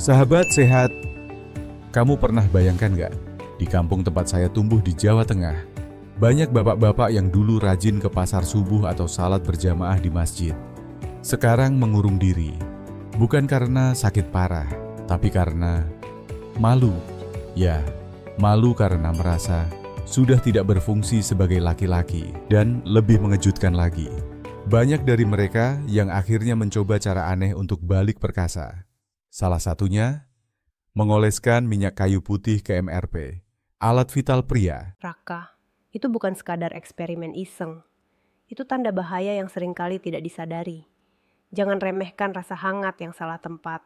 Sahabat sehat, kamu pernah bayangkan nggak? Di kampung tempat saya tumbuh di Jawa Tengah, banyak bapak-bapak yang dulu rajin ke pasar subuh atau salat berjamaah di masjid. Sekarang mengurung diri, bukan karena sakit parah, tapi karena malu. Ya, malu karena merasa sudah tidak berfungsi sebagai laki-laki, dan lebih mengejutkan lagi, banyak dari mereka yang akhirnya mencoba cara aneh untuk balik perkasa. Salah satunya, mengoleskan minyak kayu putih ke MRP, alat vital pria. Raka, itu bukan sekadar eksperimen iseng. Itu tanda bahaya yang seringkali tidak disadari. Jangan remehkan rasa hangat yang salah tempat.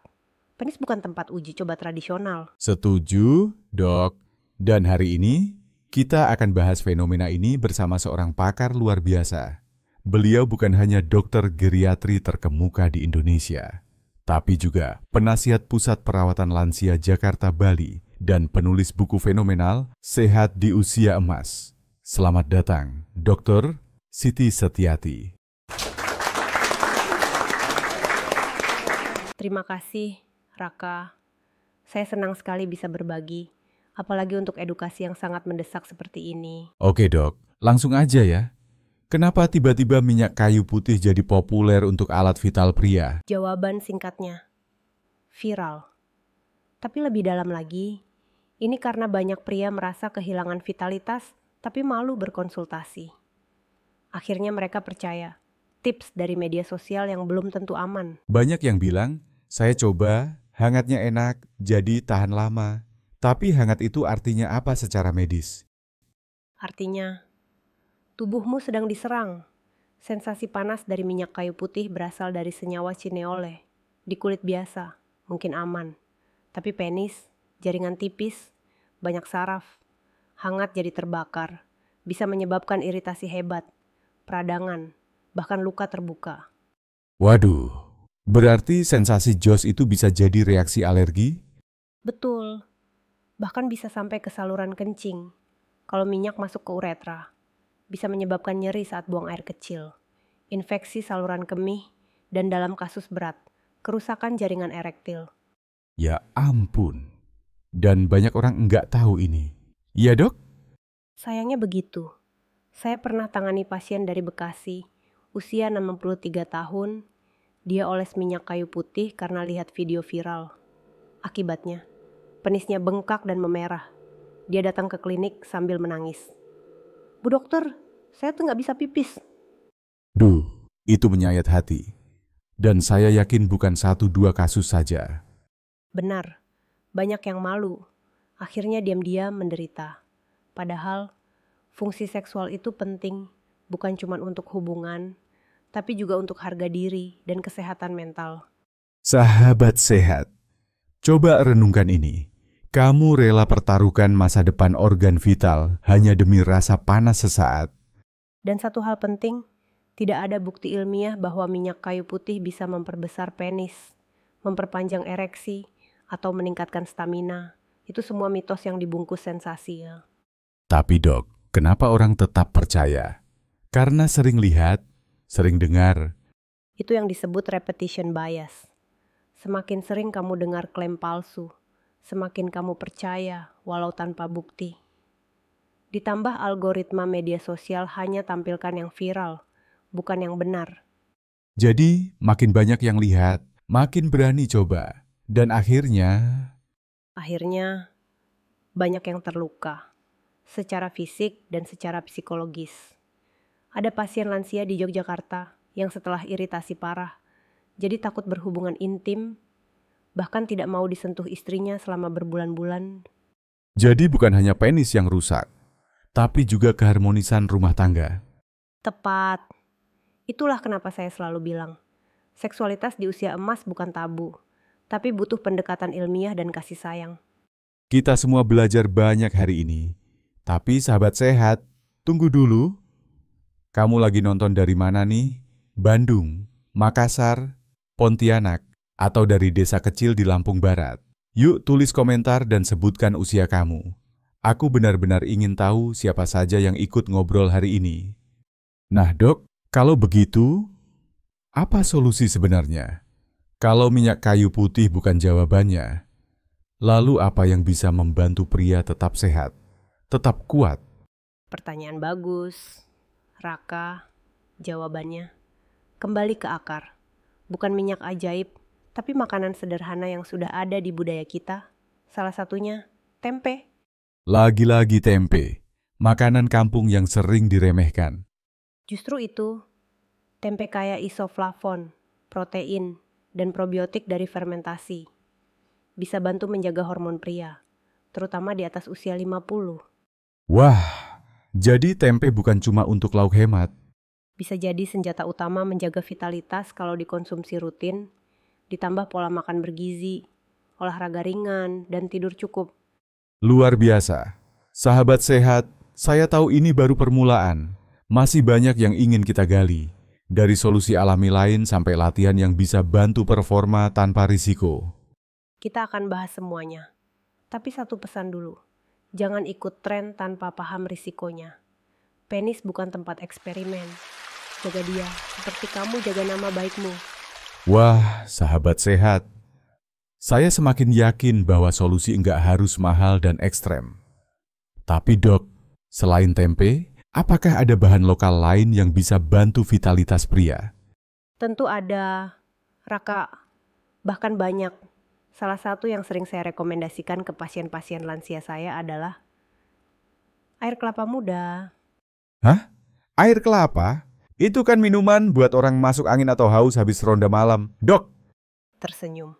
Penis bukan tempat uji coba tradisional. Setuju, Dok. Dan hari ini, kita akan bahas fenomena ini bersama seorang pakar luar biasa. Beliau bukan hanya dokter geriatri terkemuka di Indonesia, tapi juga penasihat Pusat Perawatan Lansia Jakarta Bali dan penulis buku fenomenal Sehat di Usia Emas. Selamat datang, Dr. Siti Setiati. Terima kasih, Raka. Saya senang sekali bisa berbagi, apalagi untuk edukasi yang sangat mendesak seperti ini. Oke, Dok. Langsung aja ya. Kenapa tiba-tiba minyak kayu putih jadi populer untuk alat vital pria? Jawaban singkatnya, viral. Tapi lebih dalam lagi, ini karena banyak pria merasa kehilangan vitalitas tapi malu berkonsultasi. Akhirnya mereka percaya tips dari media sosial yang belum tentu aman. Banyak yang bilang, saya coba, hangatnya enak, jadi tahan lama. Tapi hangat itu artinya apa secara medis? Artinya, tubuhmu sedang diserang. Sensasi panas dari minyak kayu putih berasal dari senyawa cineole. Di kulit biasa, mungkin aman. Tapi penis, jaringan tipis, banyak saraf. Hangat jadi terbakar. Bisa menyebabkan iritasi hebat, peradangan, bahkan luka terbuka. Waduh, berarti sensasi jos itu bisa jadi reaksi alergi? Betul. Bahkan bisa sampai ke saluran kencing. Kalau minyak masuk ke uretra, bisa menyebabkan nyeri saat buang air kecil, infeksi saluran kemih, dan dalam kasus berat, kerusakan jaringan erektil. Ya ampun. Dan banyak orang nggak tahu ini. Ya, Dok? Sayangnya begitu. Saya pernah tangani pasien dari Bekasi, usia 63 tahun. Dia oles minyak kayu putih karena lihat video viral. Akibatnya, penisnya bengkak dan memerah. Dia datang ke klinik sambil menangis. Bu dokter, saya tuh nggak bisa pipis. Duh, itu menyayat hati. Dan saya yakin bukan 1-2 kasus saja. Benar, banyak yang malu. Akhirnya diam-diam menderita. Padahal, fungsi seksual itu penting, bukan cuma untuk hubungan, tapi juga untuk harga diri dan kesehatan mental. Sahabat sehat, coba renungkan ini. Kamu rela pertaruhkan masa depan organ vital hanya demi rasa panas sesaat. Dan satu hal penting, tidak ada bukti ilmiah bahwa minyak kayu putih bisa memperbesar penis, memperpanjang ereksi, atau meningkatkan stamina. Itu semua mitos yang dibungkus sensasi ya. Tapi Dok, kenapa orang tetap percaya? Karena sering lihat, sering dengar. Itu yang disebut repetition bias. Semakin sering kamu dengar klaim palsu, semakin kamu percaya walau tanpa bukti. Ditambah algoritma media sosial hanya tampilkan yang viral, bukan yang benar. Jadi makin banyak yang lihat, makin berani coba. Dan akhirnya banyak yang terluka, secara fisik dan secara psikologis. Ada pasien lansia di Yogyakarta yang setelah iritasi parah, jadi takut berhubungan intim, bahkan tidak mau disentuh istrinya selama berbulan-bulan. jadi bukan hanya penis yang rusak, tapi juga keharmonisan rumah tangga. Tepat. Itulah kenapa saya selalu bilang, seksualitas di usia emas bukan tabu, tapi butuh pendekatan ilmiah dan kasih sayang. Kita semua belajar banyak hari ini. Tapi sahabat sehat, tunggu dulu. Kamu lagi nonton dari mana nih? Bandung, Makassar, Pontianak, atau dari desa kecil di Lampung Barat? Yuk tulis komentar dan sebutkan usia kamu. Aku benar-benar ingin tahu siapa saja yang ikut ngobrol hari ini. Nah Dok, kalau begitu, apa solusi sebenarnya? Kalau minyak kayu putih bukan jawabannya, Lalu apa yang bisa membantu pria tetap sehat, tetap kuat? Pertanyaan bagus, Raka. Jawabannya, kembali ke akar. Bukan minyak ajaib, tapi makanan sederhana yang sudah ada di budaya kita. Salah satunya, tempe. Lagi-lagi tempe, makanan kampung yang sering diremehkan. Justru itu, tempe kaya isoflavon, protein, dan probiotik dari fermentasi. Bisa bantu menjaga hormon pria, terutama di atas usia 50. Wah, jadi tempe bukan cuma untuk lauk hemat. Bisa jadi senjata utama menjaga vitalitas kalau dikonsumsi rutin, ditambah pola makan bergizi, olahraga ringan, dan tidur cukup. Luar biasa. Sahabat sehat, saya tahu ini baru permulaan. Masih banyak yang ingin kita gali. Dari solusi alami lain sampai latihan yang bisa bantu performa tanpa risiko. Kita akan bahas semuanya. Tapi satu pesan dulu. Jangan ikut tren tanpa paham risikonya. Penis bukan tempat eksperimen. Jaga dia, seperti kamu jaga nama baikmu. Wah, sahabat sehat. Saya semakin yakin bahwa solusi enggak harus mahal dan ekstrem. Tapi dok, selain tempe, apakah ada bahan lokal lain yang bisa bantu vitalitas pria? Tentu ada, Raka, bahkan banyak. Salah satu yang sering saya rekomendasikan ke pasien-pasien lansia saya adalah air kelapa muda. Hah? Air kelapa? Itu kan minuman buat orang masuk angin atau haus habis ronda malam. Dok! Tersenyum.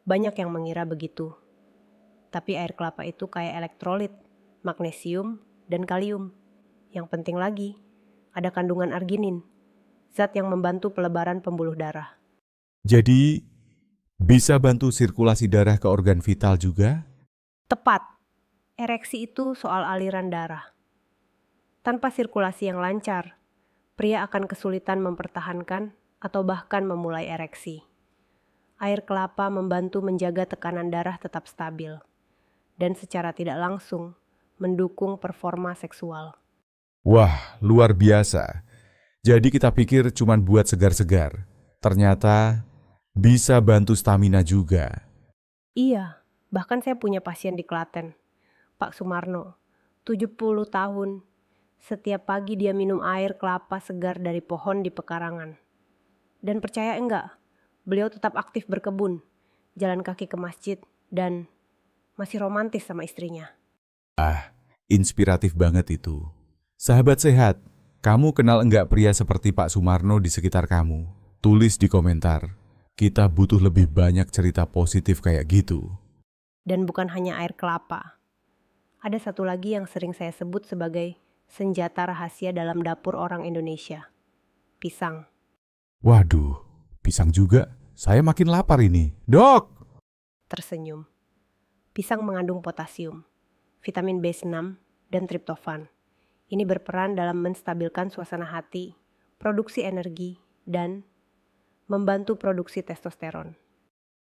Banyak yang mengira begitu. Tapi air kelapa itu kayak elektrolit, magnesium, dan kalium. Yang penting lagi, ada kandungan arginin, zat yang membantu pelebaran pembuluh darah. Jadi, bisa bantu sirkulasi darah ke organ vital juga? Tepat, ereksi itu soal aliran darah. Tanpa sirkulasi yang lancar, pria akan kesulitan mempertahankan atau bahkan memulai ereksi. Air kelapa membantu menjaga tekanan darah tetap stabil, dan secara tidak langsung mendukung performa seksual. Wah, luar biasa. Jadi kita pikir cuma buat segar-segar. Ternyata bisa bantu stamina juga. Iya, bahkan saya punya pasien di Klaten, Pak Sumarno, 70 tahun. Setiap pagi dia minum air kelapa segar dari pohon di pekarangan. Dan percaya enggak, beliau tetap aktif berkebun, jalan kaki ke masjid, dan masih romantis sama istrinya. Inspiratif banget itu. Sahabat sehat, kamu kenal enggak pria seperti Pak Sumarno di sekitar kamu? Tulis di komentar. Kita butuh lebih banyak cerita positif kayak gitu. Dan bukan hanya air kelapa. Ada satu lagi yang sering saya sebut sebagai senjata rahasia dalam dapur orang Indonesia. Pisang. Waduh, pisang juga. Saya makin lapar ini. Dok! Tersenyum. Pisang mengandung potasium, vitamin B6, dan triptofan. Ini berperan dalam menstabilkan suasana hati, produksi energi, dan membantu produksi testosteron.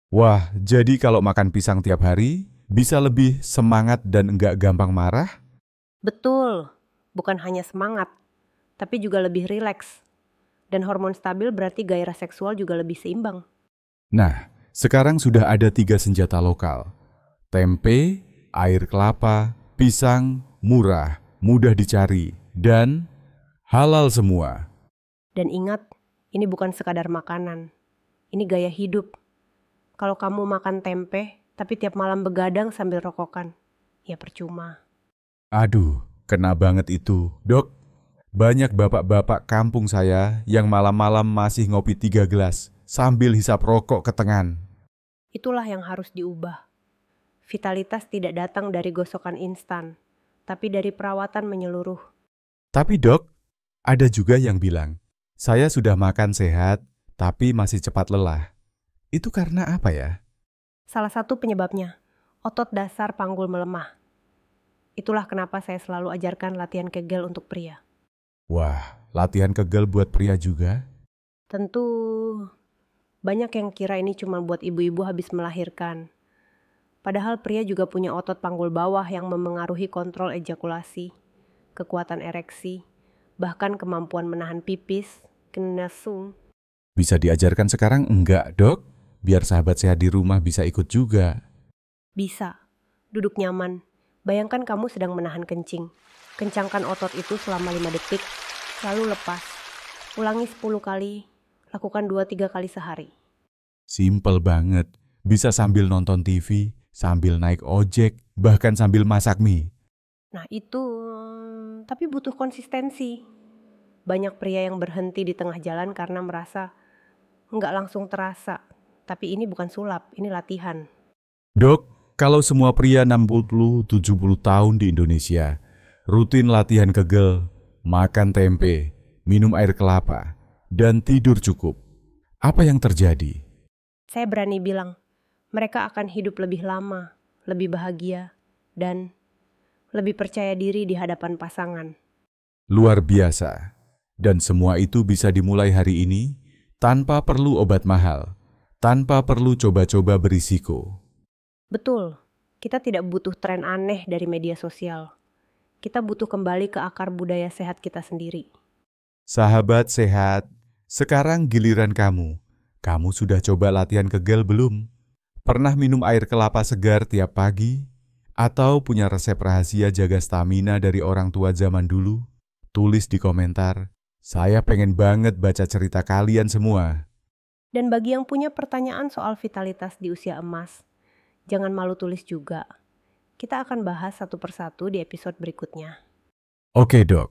Wah, jadi kalau makan pisang tiap hari, bisa lebih semangat dan enggak gampang marah? Betul, bukan hanya semangat, tapi juga lebih rileks. Dan hormon stabil berarti gairah seksual juga lebih seimbang. Nah, sekarang sudah ada 3 senjata lokal. Tempe, air kelapa, pisang, murah, mudah dicari, dan halal semua. Dan ingat, ini bukan sekadar makanan. Ini gaya hidup. Kalau kamu makan tempe, tapi tiap malam begadang sambil rokokan, ya percuma. Aduh, kena banget itu. Dok, banyak bapak-bapak kampung saya yang malam-malam masih ngopi 3 gelas sambil hisap rokok ke tengan. Itulah yang harus diubah. Vitalitas tidak datang dari gosokan instan, tapi dari perawatan menyeluruh. Tapi dok, ada juga yang bilang, saya sudah makan sehat, tapi masih cepat lelah. Itu karena apa ya? Salah satu penyebabnya, otot dasar panggul melemah. Itulah kenapa saya selalu ajarkan latihan Kegel untuk pria. Wah, latihan Kegel buat pria juga? Tentu, banyak yang kira ini cuma buat ibu-ibu habis melahirkan. Padahal pria juga punya otot panggul bawah yang memengaruhi kontrol ejakulasi, kekuatan ereksi, bahkan kemampuan menahan pipis, kenasung. Bisa diajarkan sekarang enggak, dok? Biar sahabat sehat di rumah bisa ikut juga. Bisa. Duduk nyaman. Bayangkan kamu sedang menahan kencing. Kencangkan otot itu selama 5 detik, lalu lepas. Ulangi 10 kali, lakukan 2-3 kali sehari. Simpel banget. Bisa sambil nonton TV, sambil naik ojek, bahkan sambil masak mie. Nah itu, tapi butuh konsistensi. Banyak pria yang berhenti di tengah jalan karena merasa nggak langsung terasa. Tapi ini bukan sulap, ini latihan. Dok, kalau semua pria 60-70 tahun di Indonesia rutin latihan kegel, makan tempe, minum air kelapa, dan tidur cukup, apa yang terjadi? Saya berani bilang, mereka akan hidup lebih lama, lebih bahagia, dan lebih percaya diri di hadapan pasangan. Luar biasa. Dan semua itu bisa dimulai hari ini tanpa perlu obat mahal, tanpa perlu coba-coba berisiko. Betul, kita tidak butuh tren aneh dari media sosial. Kita butuh kembali ke akar budaya sehat kita sendiri. Sahabat sehat, sekarang giliran kamu. Kamu sudah coba latihan kegel belum? Pernah minum air kelapa segar tiap pagi? Atau punya resep rahasia jaga stamina dari orang tua zaman dulu? Tulis di komentar. Saya pengen banget baca cerita kalian semua. Dan bagi yang punya pertanyaan soal vitalitas di usia emas, jangan malu tulis juga. Kita akan bahas satu persatu di episode berikutnya. Oke dok,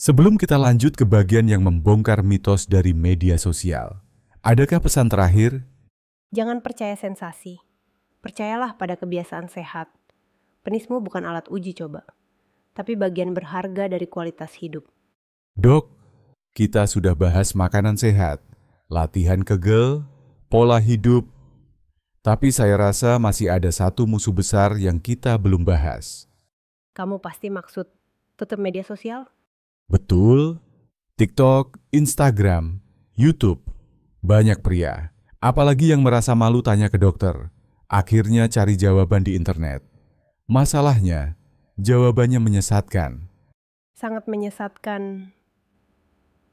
sebelum kita lanjut ke bagian yang membongkar mitos dari media sosial, adakah pesan terakhir? Jangan percaya sensasi. Percayalah pada kebiasaan sehat. Penismu bukan alat uji coba, tapi bagian berharga dari kualitas hidup. Dok, kita sudah bahas makanan sehat, latihan kegel, pola hidup, tapi saya rasa masih ada satu musuh besar yang kita belum bahas. Kamu pasti maksud tutup media sosial? Betul, TikTok, Instagram, YouTube. Banyak pria, apalagi yang merasa malu tanya ke dokter, akhirnya cari jawaban di internet. Masalahnya, jawabannya menyesatkan. Sangat menyesatkan.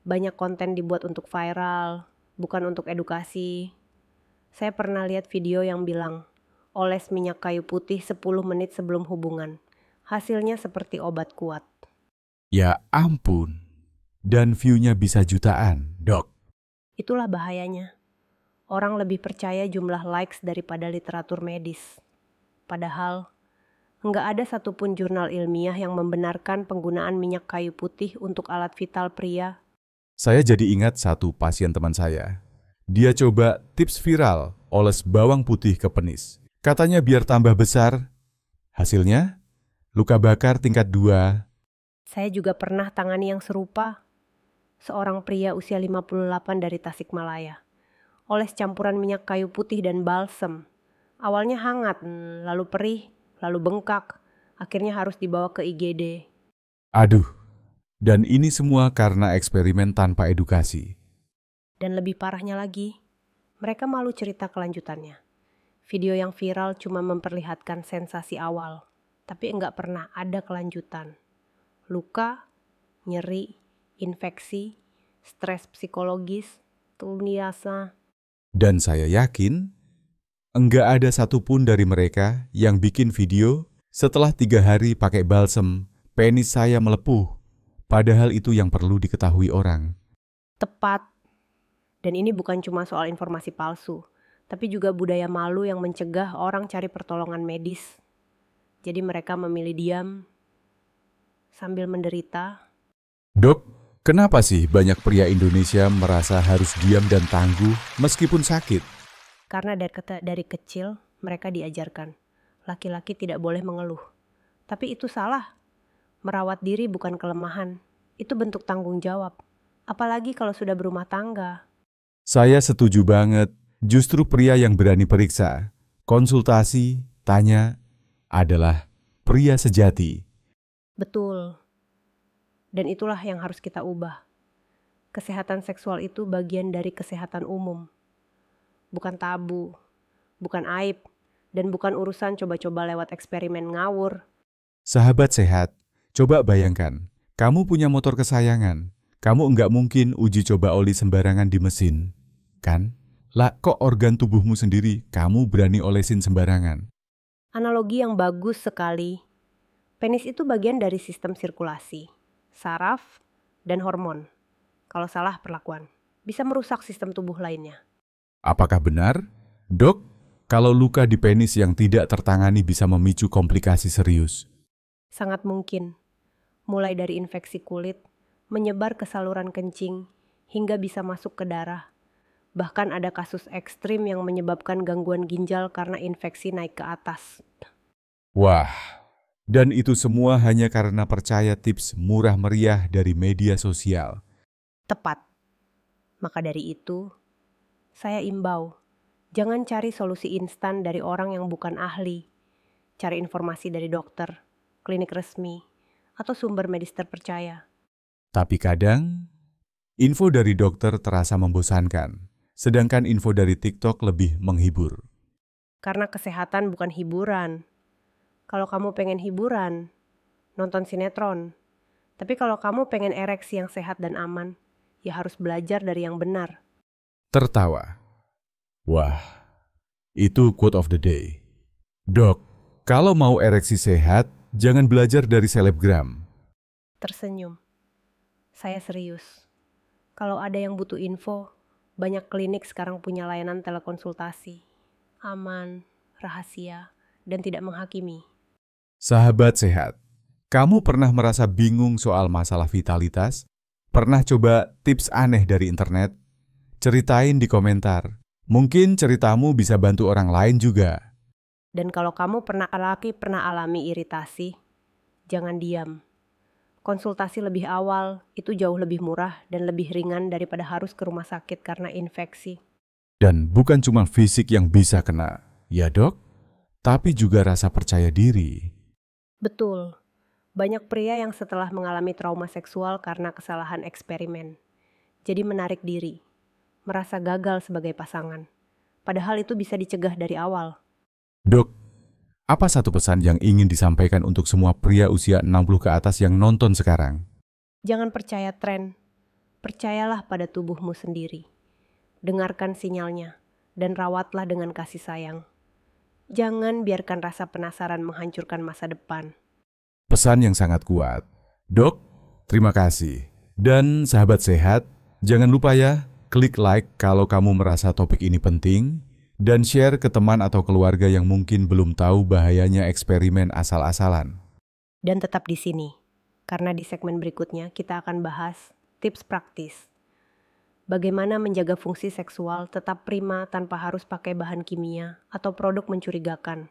Banyak konten dibuat untuk viral, bukan untuk edukasi. Saya pernah lihat video yang bilang, oles minyak kayu putih 10 menit sebelum hubungan. Hasilnya seperti obat kuat. Ya ampun, dan view-nya bisa jutaan, dok. Itulah bahayanya. Orang lebih percaya jumlah likes daripada literatur medis. Padahal, nggak ada satupun jurnal ilmiah yang membenarkan penggunaan minyak kayu putih untuk alat vital pria. Saya jadi ingat satu pasien teman saya. Dia coba tips viral oles bawang putih ke penis. Katanya biar tambah besar. Hasilnya, luka bakar tingkat 2. Saya juga pernah tangani yang serupa. Seorang pria usia 58 dari Tasikmalaya. Oles campuran minyak kayu putih dan balsem. Awalnya hangat, lalu perih, lalu bengkak. Akhirnya harus dibawa ke IGD. Aduh. Dan ini semua karena eksperimen tanpa edukasi. Dan lebih parahnya lagi, mereka malu cerita kelanjutannya. Video yang viral cuma memperlihatkan sensasi awal, tapi enggak pernah ada kelanjutan. Luka, nyeri, infeksi, stres psikologis, tuniasa. Dan saya yakin, enggak ada satupun dari mereka yang bikin video setelah 3 hari pakai balsem, penis saya melepuh. Padahal itu yang perlu diketahui orang. Tepat. Dan ini bukan cuma soal informasi palsu, tapi juga budaya malu yang mencegah orang cari pertolongan medis. Jadi mereka memilih diam sambil menderita. Dok, kenapa sih banyak pria Indonesia merasa harus diam dan tangguh meskipun sakit? Karena dari kecil mereka diajarkan, laki-laki tidak boleh mengeluh. Tapi itu salah. Merawat diri bukan kelemahan, itu bentuk tanggung jawab. Apalagi kalau sudah berumah tangga. Saya setuju banget, justru pria yang berani periksa, konsultasi, tanya, adalah pria sejati. Betul. Dan itulah yang harus kita ubah. Kesehatan seksual itu bagian dari kesehatan umum. Bukan tabu, bukan aib, dan bukan urusan coba-coba lewat eksperimen ngawur. Sahabat sehat, coba bayangkan, kamu punya motor kesayangan, kamu enggak mungkin uji coba oli sembarangan di mesin, kan? Lah kok organ tubuhmu sendiri kamu berani olesin sembarangan? Analogi yang bagus sekali. Penis itu bagian dari sistem sirkulasi, saraf, dan hormon. Kalau salah perlakuan, bisa merusak sistem tubuh lainnya. Apakah benar, Dok, kalau luka di penis yang tidak tertangani bisa memicu komplikasi serius? Sangat mungkin, mulai dari infeksi kulit, menyebar ke saluran kencing, hingga bisa masuk ke darah. Bahkan ada kasus ekstrim yang menyebabkan gangguan ginjal karena infeksi naik ke atas. Wah, dan itu semua hanya karena percaya tips murah meriah dari media sosial. Tepat. Maka dari itu, saya imbau, jangan cari solusi instan dari orang yang bukan ahli. Cari informasi dari dokter, klinik resmi, atau sumber medis terpercaya. Tapi kadang, info dari dokter terasa membosankan, sedangkan info dari TikTok lebih menghibur. Karena kesehatan bukan hiburan. Kalau kamu pengen hiburan, nonton sinetron. Tapi kalau kamu pengen ereksi yang sehat dan aman, ya harus belajar dari yang benar. Tertawa. Wah, itu quote of the day. Dok, kalau mau ereksi sehat, jangan belajar dari selebgram. Tersenyum. Saya serius. Kalau ada yang butuh info, banyak klinik sekarang punya layanan telekonsultasi. Aman, rahasia, dan tidak menghakimi. Sahabat sehat, kamu pernah merasa bingung soal masalah vitalitas? Pernah coba tips aneh dari internet? Ceritain di komentar. Mungkin ceritamu bisa bantu orang lain juga. Dan kalau kamu pernah alami iritasi, jangan diam. Konsultasi lebih awal itu jauh lebih murah dan lebih ringan daripada harus ke rumah sakit karena infeksi. Dan bukan cuma fisik yang bisa kena, ya dok? Tapi juga rasa percaya diri. Betul, banyak pria yang setelah mengalami trauma seksual karena kesalahan eksperimen, jadi menarik diri, merasa gagal sebagai pasangan. Padahal itu bisa dicegah dari awal. Dok, apa satu pesan yang ingin disampaikan untuk semua pria usia 60 ke atas yang nonton sekarang? Jangan percaya tren, percayalah pada tubuhmu sendiri. Dengarkan sinyalnya, dan rawatlah dengan kasih sayang. Jangan biarkan rasa penasaran menghancurkan masa depan. Pesan yang sangat kuat. Dok, terima kasih. Dan sahabat sehat, jangan lupa ya, klik like kalau kamu merasa topik ini penting, dan share ke teman atau keluarga yang mungkin belum tahu bahayanya eksperimen asal-asalan. Dan tetap di sini, karena di segmen berikutnya kita akan bahas tips praktis. Bagaimana menjaga fungsi seksual tetap prima tanpa harus pakai bahan kimia atau produk mencurigakan.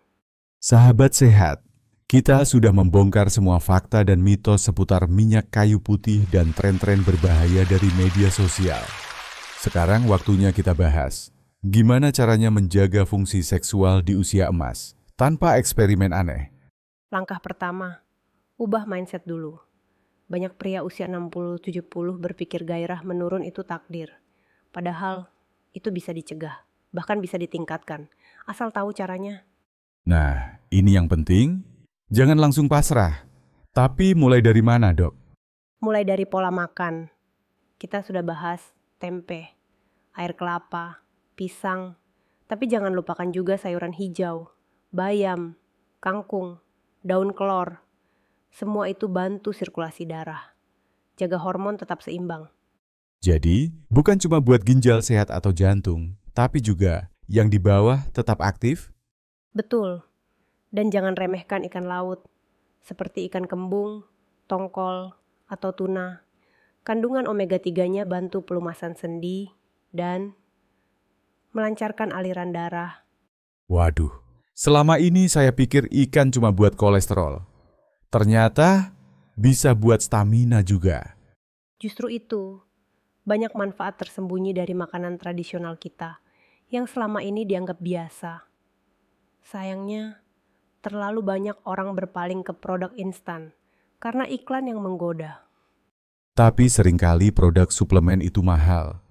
Sahabat sehat, kita sudah membongkar semua fakta dan mitos seputar minyak kayu putih dan tren-tren berbahaya dari media sosial. Sekarang waktunya kita bahas, gimana caranya menjaga fungsi seksual di usia emas, tanpa eksperimen aneh. Langkah pertama, ubah mindset dulu. Banyak pria usia 60-70 berpikir gairah menurun itu takdir. Padahal itu bisa dicegah, bahkan bisa ditingkatkan, asal tahu caranya. Nah, ini yang penting, jangan langsung pasrah. Tapi mulai dari mana, dok? Mulai dari pola makan. Kita sudah bahas tempe, air kelapa, pisang. Tapi jangan lupakan juga sayuran hijau, bayam, kangkung, daun kelor. Semua itu bantu sirkulasi darah. Jaga hormon tetap seimbang. Jadi, bukan cuma buat ginjal sehat atau jantung, tapi juga yang di bawah tetap aktif. Betul. Dan jangan remehkan ikan laut, seperti ikan kembung, tongkol, atau tuna. Kandungan omega 3-nya bantu pelumasan sendi dan melancarkan aliran darah. Waduh, selama ini saya pikir ikan cuma buat kolesterol. Ternyata bisa buat stamina juga. Justru itu, banyak manfaat tersembunyi dari makanan tradisional kita yang selama ini dianggap biasa. Sayangnya, terlalu banyak orang berpaling ke produk instan karena iklan yang menggoda. Tapi seringkali produk suplemen itu mahal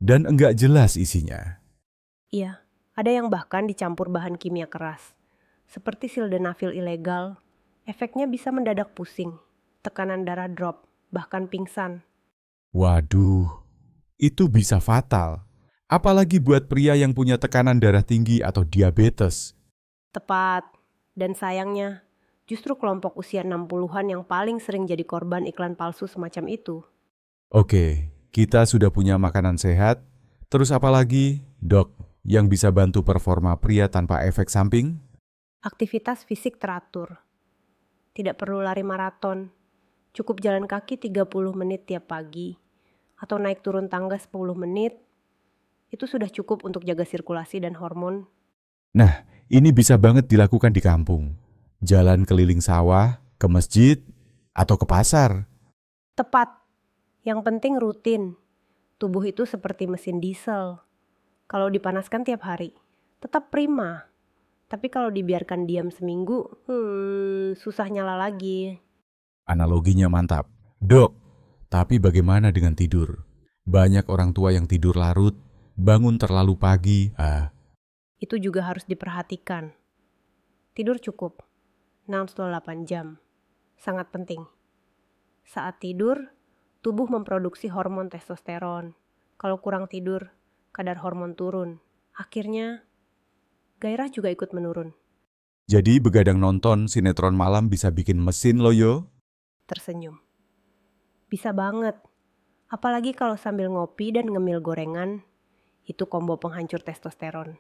dan enggak jelas isinya. Iya, ada yang bahkan dicampur bahan kimia keras, seperti sildenafil ilegal. Efeknya bisa mendadak pusing, tekanan darah drop, bahkan pingsan. Waduh, itu bisa fatal. Apalagi buat pria yang punya tekanan darah tinggi atau diabetes. Tepat. Dan sayangnya, justru kelompok usia 60-an yang paling sering jadi korban iklan palsu semacam itu. Oke, kita sudah punya makanan sehat. Terus apa lagi, Dok, yang bisa bantu performa pria tanpa efek samping? Aktivitas fisik teratur. Tidak perlu lari maraton. Cukup jalan kaki 30 menit tiap pagi. Atau naik turun tangga 10 menit. Itu sudah cukup untuk jaga sirkulasi dan hormon. Nah, ini bisa banget dilakukan di kampung. Jalan keliling sawah, ke masjid, atau ke pasar. Tepat. Yang penting rutin. Tubuh itu seperti mesin diesel. Kalau dipanaskan tiap hari, tetap prima. Tapi kalau dibiarkan diam seminggu, susah nyala lagi. Analoginya mantap. Dok, tapi bagaimana dengan tidur? Banyak orang tua yang tidur larut, bangun terlalu pagi. Itu juga harus diperhatikan. Tidur cukup, 6-8 jam. Sangat penting. Saat tidur, tubuh memproduksi hormon testosteron. Kalau kurang tidur, kadar hormon turun. Akhirnya, gairah juga ikut menurun. Jadi begadang nonton sinetron malam bisa bikin mesin loyo? Tersenyum. Bisa banget. Apalagi kalau sambil ngopi dan ngemil gorengan, itu combo penghancur testosteron.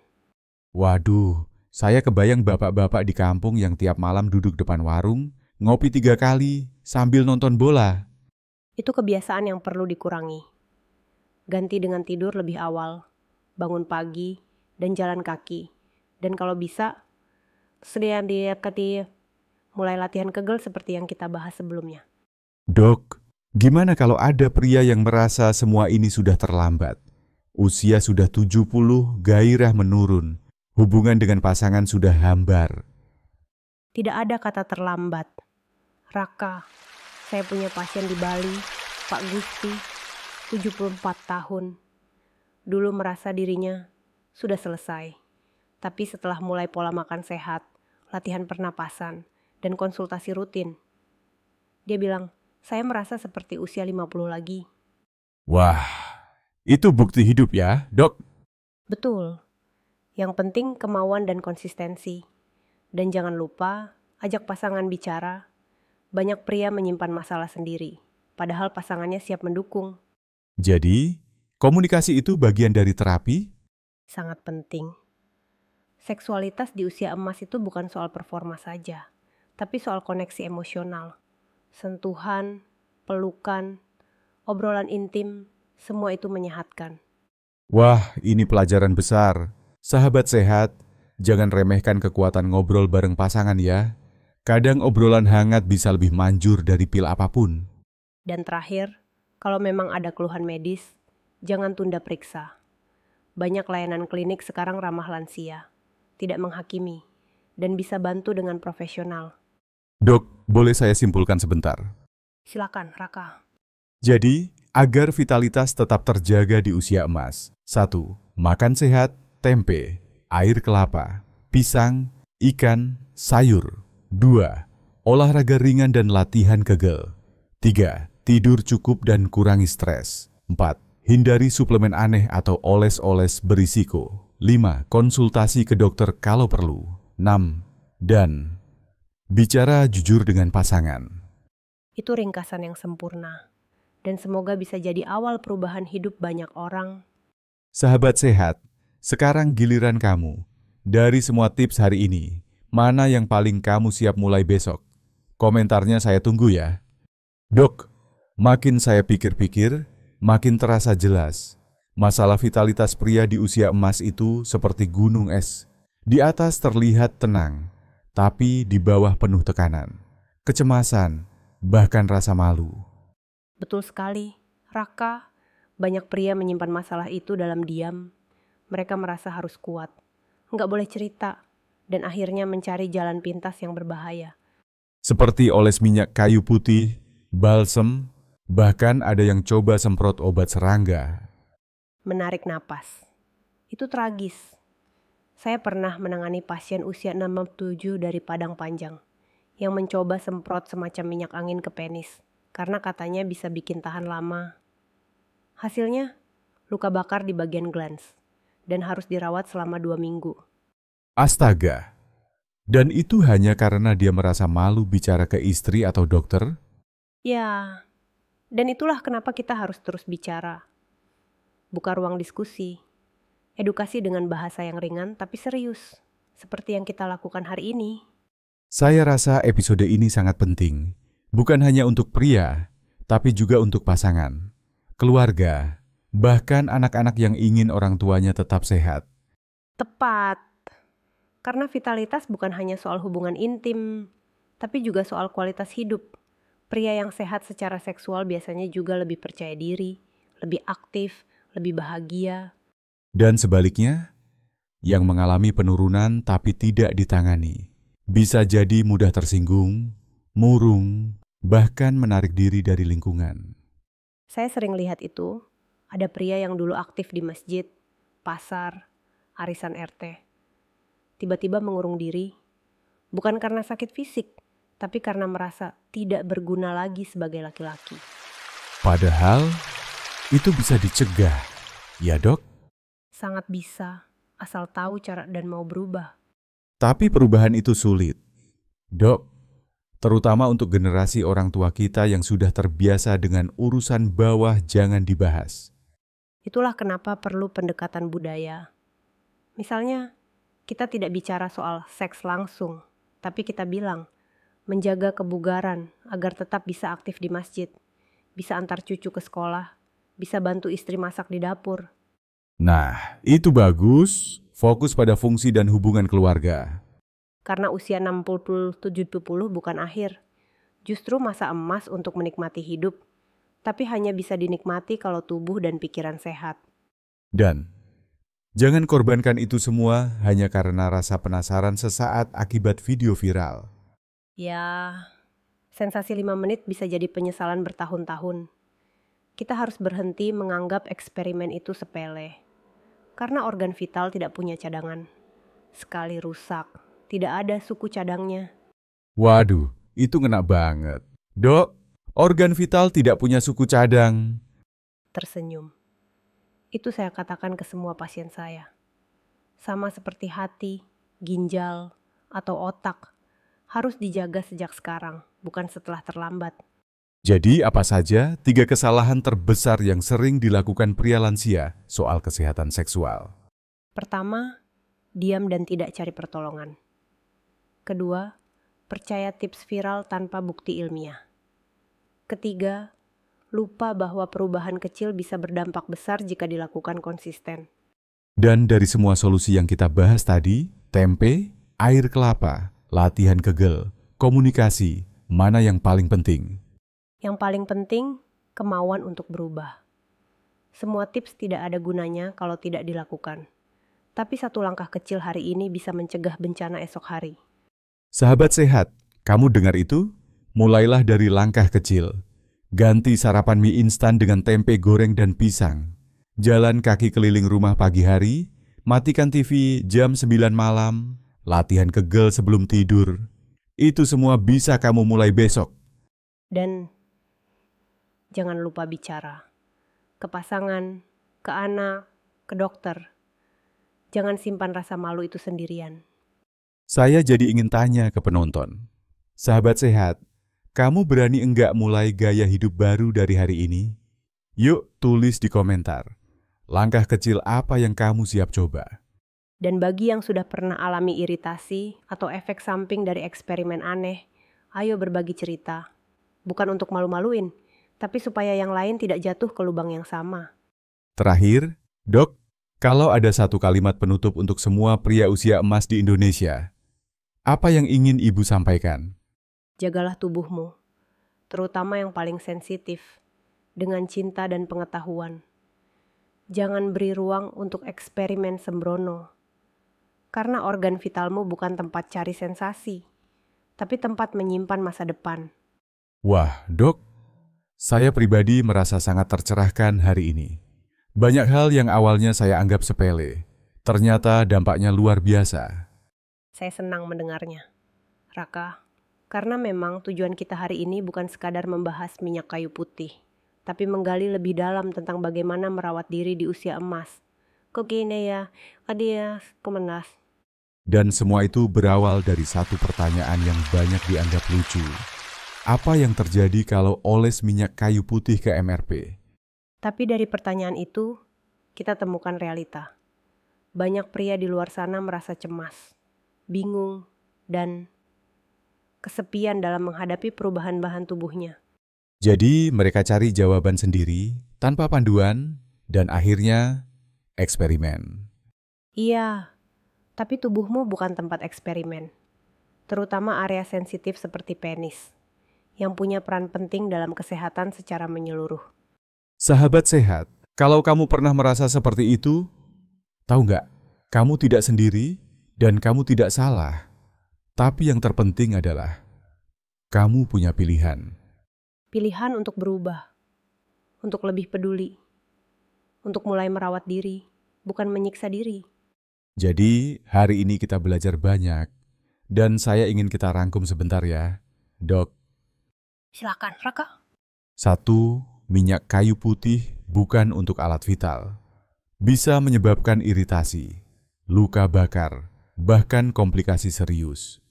Waduh, saya kebayang bapak-bapak di kampung yang tiap malam duduk depan warung, ngopi 3 kali sambil nonton bola. Itu kebiasaan yang perlu dikurangi. Ganti dengan tidur lebih awal, bangun pagi, dan jalan kaki. Dan kalau bisa, mulai latihan kegel seperti yang kita bahas sebelumnya. Dok, gimana kalau ada pria yang merasa semua ini sudah terlambat? Usia sudah 70, gairah menurun. Hubungan dengan pasangan sudah hambar. Tidak ada kata terlambat. Raka, saya punya pasien di Bali, Pak Gusti, 74 tahun. Dulu merasa dirinya sudah selesai. Tapi setelah mulai pola makan sehat, latihan pernapasan, dan konsultasi rutin, dia bilang, saya merasa seperti usia 50 lagi. Wah, itu bukti hidup ya, Dok? Betul. Yang penting kemauan dan konsistensi. Dan jangan lupa, ajak pasangan bicara. Banyak pria menyimpan masalah sendiri, padahal pasangannya siap mendukung. Jadi, komunikasi itu bagian dari terapi? Sangat penting. Seksualitas di usia emas itu bukan soal performa saja, tapi soal koneksi emosional. Sentuhan, pelukan, obrolan intim, semua itu menyehatkan. Wah, ini pelajaran besar. Sahabat sehat, jangan remehkan kekuatan ngobrol bareng pasangan ya. Kadang obrolan hangat bisa lebih manjur dari pil apapun. Dan terakhir, kalau memang ada keluhan medis, jangan tunda periksa. Banyak layanan klinik sekarang ramah lansia, tidak menghakimi, dan bisa bantu dengan profesional. Dok, boleh saya simpulkan sebentar? Silakan, Raka. Jadi, agar vitalitas tetap terjaga di usia emas. 1. Makan sehat, tempe, air kelapa, pisang, ikan, sayur. 2. Olahraga ringan dan latihan kegel. 3. Tidur cukup dan kurangi stres. 4. Hindari suplemen aneh atau oles-oles berisiko. 5. Konsultasi ke dokter kalau perlu. 6. Dan bicara jujur dengan pasangan. Itu ringkasan yang sempurna. Dan semoga bisa jadi awal perubahan hidup banyak orang. Sahabat sehat, sekarang giliran kamu. Dari semua tips hari ini, mana yang paling kamu siap mulai besok? Komentarnya saya tunggu ya. Dok, makin saya pikir-pikir, makin terasa jelas. Masalah vitalitas pria di usia emas itu seperti gunung es. Di atas terlihat tenang, tapi di bawah penuh tekanan, kecemasan, bahkan rasa malu. Betul sekali, Raka. Banyak pria menyimpan masalah itu dalam diam. Mereka merasa harus kuat, nggak boleh cerita, dan akhirnya mencari jalan pintas yang berbahaya. Seperti oles minyak kayu putih, balsem, bahkan ada yang coba semprot obat serangga. Menarik napas. Itu tragis. Saya pernah menangani pasien usia 67 dari Padang Panjang yang mencoba semprot semacam minyak angin ke penis karena katanya bisa bikin tahan lama. Hasilnya, luka bakar di bagian glans dan harus dirawat selama 2 minggu. Astaga, Dan itu hanya karena dia merasa malu bicara ke istri atau dokter? Ya, dan itulah kenapa kita harus terus bicara. Buka ruang diskusi, edukasi dengan bahasa yang ringan tapi serius, seperti yang kita lakukan hari ini. Saya rasa episode ini sangat penting, bukan hanya untuk pria, tapi juga untuk pasangan, keluarga, bahkan anak-anak yang ingin orang tuanya tetap sehat. Tepat, karena vitalitas bukan hanya soal hubungan intim, tapi juga soal kualitas hidup. Pria yang sehat secara seksual biasanya juga lebih percaya diri, lebih aktif, lebih bahagia. Dan sebaliknya, yang mengalami penurunan tapi tidak ditangani, bisa jadi mudah tersinggung, murung, bahkan menarik diri dari lingkungan. Saya sering lihat itu, ada pria yang dulu aktif di masjid, pasar, arisan RT. Tiba-tiba mengurung diri, bukan karena sakit fisik, tapi karena merasa tidak berguna lagi sebagai laki-laki. Padahal, itu bisa dicegah, ya dok? Sangat bisa, asal tahu cara dan mau berubah. Tapi perubahan itu sulit. Dok, terutama untuk generasi orang tua kita yang sudah terbiasa dengan urusan bawah jangan dibahas. Itulah kenapa perlu pendekatan budaya. Misalnya, kita tidak bicara soal seks langsung, tapi kita bilang menjaga kebugaran agar tetap bisa aktif di masjid, bisa antar cucu ke sekolah, bisa bantu istri masak di dapur. Nah, itu bagus. Fokus pada fungsi dan hubungan keluarga. Karena usia 60-70 bukan akhir, justru masa emas untuk menikmati hidup, tapi hanya bisa dinikmati kalau tubuh dan pikiran sehat. Dan jangan korbankan itu semua hanya karena rasa penasaran sesaat akibat video viral. Ya, sensasi 5 menit bisa jadi penyesalan bertahun-tahun. Kita harus berhenti menganggap eksperimen itu sepele. Karena organ vital tidak punya cadangan. Sekali rusak, tidak ada suku cadangnya. Waduh, itu ngena banget. Dok, organ vital tidak punya suku cadang. Tersenyum. Itu saya katakan ke semua pasien saya. Sama seperti hati, ginjal, atau otak, harus dijaga sejak sekarang, bukan setelah terlambat. Jadi apa saja 3 kesalahan terbesar yang sering dilakukan pria lansia soal kesehatan seksual? Pertama, diam dan tidak cari pertolongan. Kedua, percaya tips viral tanpa bukti ilmiah. Ketiga, lupa bahwa perubahan kecil bisa berdampak besar jika dilakukan konsisten. Dan dari semua solusi yang kita bahas tadi, tempe, air kelapa, latihan kegel, komunikasi, mana yang paling penting? Yang paling penting, kemauan untuk berubah. Semua tips tidak ada gunanya kalau tidak dilakukan. Tapi satu langkah kecil hari ini bisa mencegah bencana esok hari. Sahabat sehat, kamu dengar itu? Mulailah dari langkah kecil. Ganti sarapan mie instan dengan tempe goreng dan pisang. Jalan kaki keliling rumah pagi hari, matikan TV jam 9 malam, latihan kegel sebelum tidur. Itu semua bisa kamu mulai besok. Dan jangan lupa bicara. Ke pasangan, ke anak, ke dokter. Jangan simpan rasa malu itu sendirian. Saya jadi ingin tanya ke penonton. Sahabat sehat, kamu berani enggak mulai gaya hidup baru dari hari ini? Yuk tulis di komentar. Langkah kecil apa yang kamu siap coba? Dan bagi yang sudah pernah alami iritasi atau efek samping dari eksperimen aneh, ayo berbagi cerita. Bukan untuk malu-maluin, tapi supaya yang lain tidak jatuh ke lubang yang sama. Terakhir, Dok, kalau ada satu kalimat penutup untuk semua pria usia emas di Indonesia, apa yang ingin Ibu sampaikan? Jagalah tubuhmu, terutama yang paling sensitif, dengan cinta dan pengetahuan. Jangan beri ruang untuk eksperimen sembrono. Karena organ vitalmu bukan tempat cari sensasi, tapi tempat menyimpan masa depan. Wah, Dok, saya pribadi merasa sangat tercerahkan hari ini. Banyak hal yang awalnya saya anggap sepele, ternyata dampaknya luar biasa. Saya senang mendengarnya, Raka, karena memang tujuan kita hari ini bukan sekadar membahas minyak kayu putih, tapi menggali lebih dalam tentang bagaimana merawat diri di usia emas. Kok gini ya, adias, kemenas. Dan semua itu berawal dari satu pertanyaan yang banyak dianggap lucu. Apa yang terjadi kalau oles minyak kayu putih ke MRP? Tapi dari pertanyaan itu, kita temukan realita. Banyak pria di luar sana merasa cemas, bingung, dan kesepian dalam menghadapi perubahan bahan tubuhnya. Jadi mereka cari jawaban sendiri, tanpa panduan, dan akhirnya eksperimen. Iya, tapi tubuhmu bukan tempat eksperimen, terutama area sensitif seperti penis, yang punya peran penting dalam kesehatan secara menyeluruh. Sahabat sehat, kalau kamu pernah merasa seperti itu, tahu nggak? Kamu tidak sendiri dan kamu tidak salah. Tapi yang terpenting adalah kamu punya pilihan. Pilihan untuk berubah, untuk lebih peduli, untuk mulai merawat diri, bukan menyiksa diri. Jadi, hari ini kita belajar banyak. Dan saya ingin kita rangkum sebentar ya. Dok, Silakan, Raka. 1. Minyak kayu putih bukan untuk alat vital. Bisa menyebabkan iritasi, luka bakar, bahkan komplikasi serius.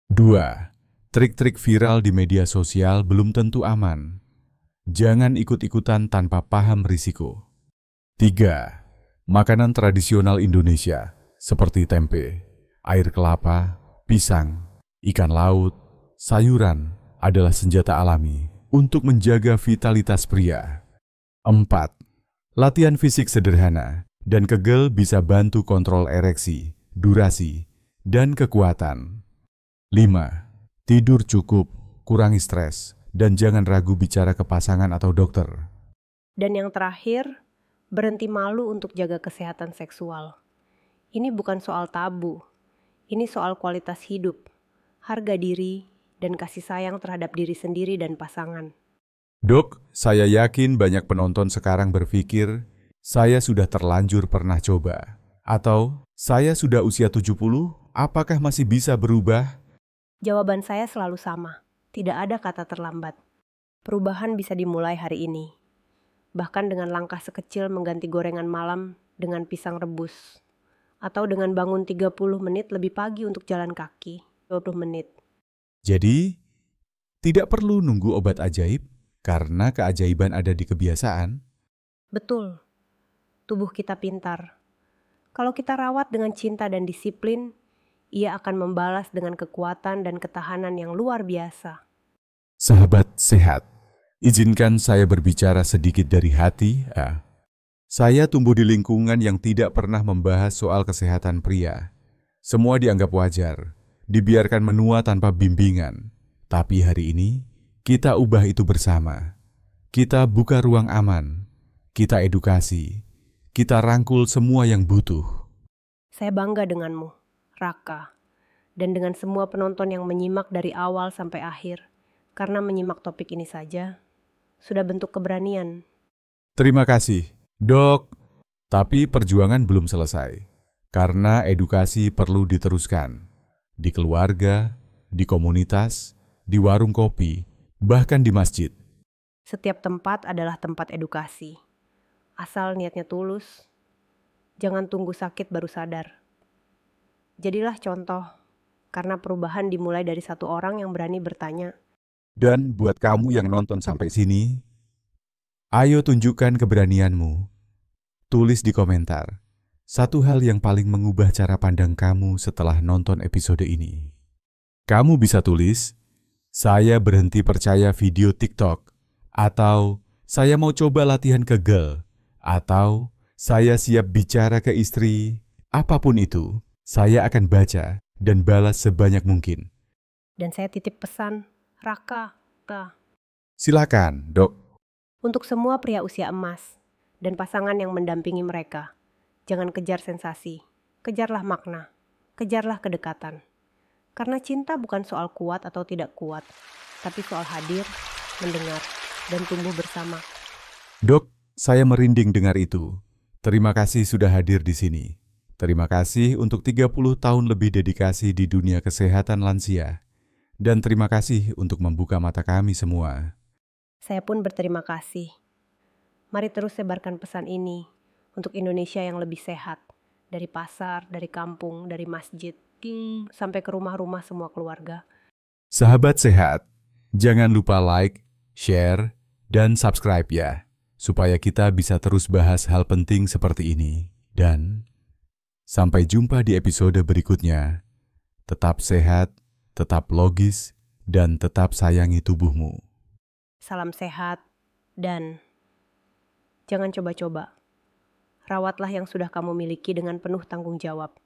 2. Trik-trik viral di media sosial belum tentu aman. Jangan ikut-ikutan tanpa paham risiko. 3. Makanan tradisional Indonesia seperti tempe, air kelapa, pisang, ikan laut, sayuran adalah senjata alami untuk menjaga vitalitas pria. 4. Latihan fisik sederhana dan kegel bisa bantu kontrol ereksi, durasi, dan kekuatan. 5. Tidur cukup, kurangi stres, dan jangan ragu bicara ke pasangan atau dokter. Dan yang terakhir, berhenti malu untuk jaga kesehatan seksual. Ini bukan soal tabu, ini soal kualitas hidup, harga diri, dan kasih sayang terhadap diri sendiri dan pasangan. Dok, saya yakin banyak penonton sekarang berpikir, saya sudah terlanjur pernah coba. Atau, saya sudah usia 70, apakah masih bisa berubah? Jawaban saya selalu sama, tidak ada kata terlambat. Perubahan bisa dimulai hari ini. Bahkan dengan langkah sekecil mengganti gorengan malam dengan pisang rebus. Atau dengan bangun 30 menit lebih pagi untuk jalan kaki, 20 menit. Jadi, tidak perlu nunggu obat ajaib, karena keajaiban ada di kebiasaan. Betul, tubuh kita pintar. Kalau kita rawat dengan cinta dan disiplin, ia akan membalas dengan kekuatan dan ketahanan yang luar biasa. Sahabat sehat, izinkan saya berbicara sedikit dari hati. Saya tumbuh di lingkungan yang tidak pernah membahas soal kesehatan pria. Semua dianggap wajar, dibiarkan menua tanpa bimbingan. Tapi hari ini, kita ubah itu bersama. Kita buka ruang aman, kita edukasi, kita rangkul semua yang butuh. Saya bangga denganmu, Raka, dan dengan semua penonton yang menyimak dari awal sampai akhir. Karena menyimak topik ini saja, sudah bentuk keberanian. Terima kasih, Dok. Tapi perjuangan belum selesai, karena edukasi perlu diteruskan. Di keluarga, di komunitas, di warung kopi, bahkan di masjid. Setiap tempat adalah tempat edukasi. Asal niatnya tulus, jangan tunggu sakit baru sadar. Jadilah contoh, karena perubahan dimulai dari satu orang yang berani bertanya. Dan buat kamu yang nonton sampai sini, ayo tunjukkan keberanianmu. Tulis di komentar, satu hal yang paling mengubah cara pandang kamu setelah nonton episode ini. Kamu bisa tulis, saya berhenti percaya video TikTok, atau saya mau coba latihan kegel, atau saya siap bicara ke istri. Apapun itu, saya akan baca dan balas sebanyak mungkin. Dan saya titip pesan, Raka, Silakan, Dok. untuk semua pria usia emas dan pasangan yang mendampingi mereka, jangan kejar sensasi, kejarlah makna, kejarlah kedekatan. Karena cinta bukan soal kuat atau tidak kuat, tapi soal hadir, mendengar, dan tumbuh bersama. Dok, saya merinding dengar itu. Terima kasih sudah hadir di sini. Terima kasih untuk 30 tahun lebih dedikasi di dunia kesehatan lansia. Dan terima kasih untuk membuka mata kami semua. Saya pun berterima kasih. Mari terus sebarkan pesan ini untuk Indonesia yang lebih sehat. Dari pasar, dari kampung, dari masjid. Ting, sampai ke rumah-rumah semua keluarga. Sahabat sehat, jangan lupa like, share, dan subscribe ya, supaya kita bisa terus bahas hal penting seperti ini. Dan sampai jumpa di episode berikutnya. Tetap sehat, tetap logis, dan tetap sayangi tubuhmu. Salam sehat dan jangan coba-coba. Rawatlah yang sudah kamu miliki dengan penuh tanggung jawab.